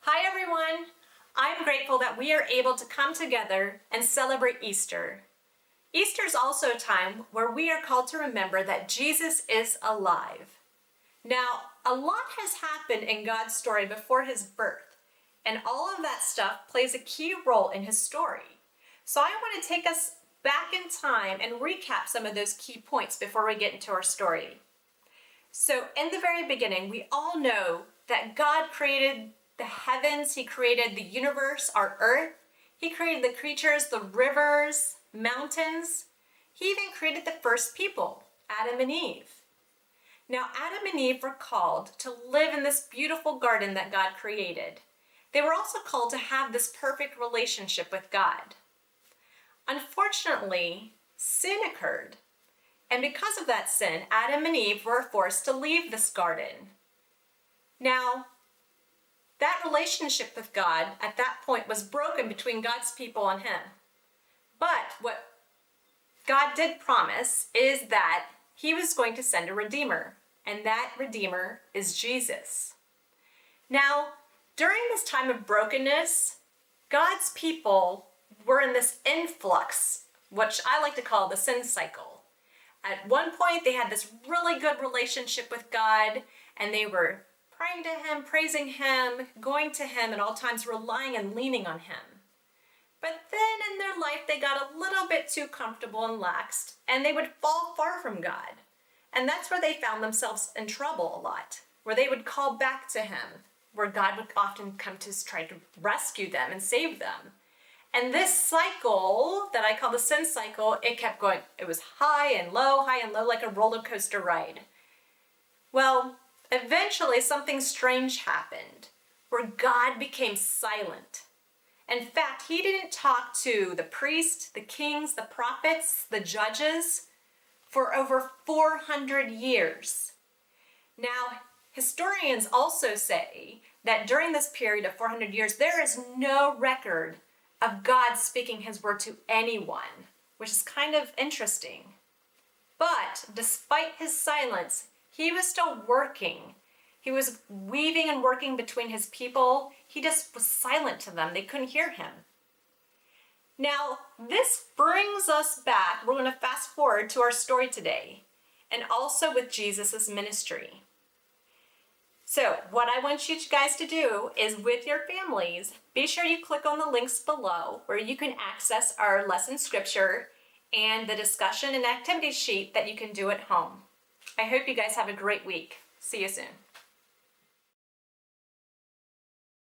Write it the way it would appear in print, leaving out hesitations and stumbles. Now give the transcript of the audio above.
Hi everyone! I'm grateful that we are able to come together and celebrate Easter. Easter is also a time where we are called to remember that Jesus is alive. Now, a lot has happened in God's story before his birth, and all of that stuff plays a key role in his story. So I want to take us back in time and recap some of those key points before we get into our story. So in the very beginning, we all know that God created the heavens, he created the universe, our earth. He created the creatures, the rivers, mountains. He even created the first people, Adam and Eve. Now, Adam and Eve were called to live in this beautiful garden that God created. They were also called to have this perfect relationship with God. Unfortunately, sin occurred. And because of that sin, Adam and Eve were forced to leave this garden. Now, that relationship with God at that point was broken between God's people and him. But what God did promise is that he was going to send a Redeemer, and that Redeemer is Jesus. Now, during this time of brokenness, God's people were in this influx, which I like to call the sin cycle. At one point, they had this really good relationship with God, and they were praying to him, praising him, going to him at all times, relying and leaning on him. But then in their life, they got a little bit too comfortable and laxed, and they would fall far from God. And that's where they found themselves in trouble a lot, where they would call back to him, where God would often come to try to rescue them and save them. And this cycle that I call the sin cycle, it kept going. It was high and low, like a roller coaster ride. Well, eventually something strange happened, where God became silent. In fact, he didn't talk to the priests, the kings, the prophets, the judges for over 400 years. Now, historians also say that during this period of 400 years, there is no record of God speaking his word to anyone, which is kind of interesting. But despite his silence, he was still working. He was weaving and working between his people. He just was silent to them. They couldn't hear him. Now, this brings us back. We're going to fast forward to our story today, and also with Jesus' ministry. So what I want you guys to do is, with your families, be sure you click on the links below where you can access our lesson scripture and the discussion and activity sheet that you can do at home. I hope you guys have a great week. See you soon.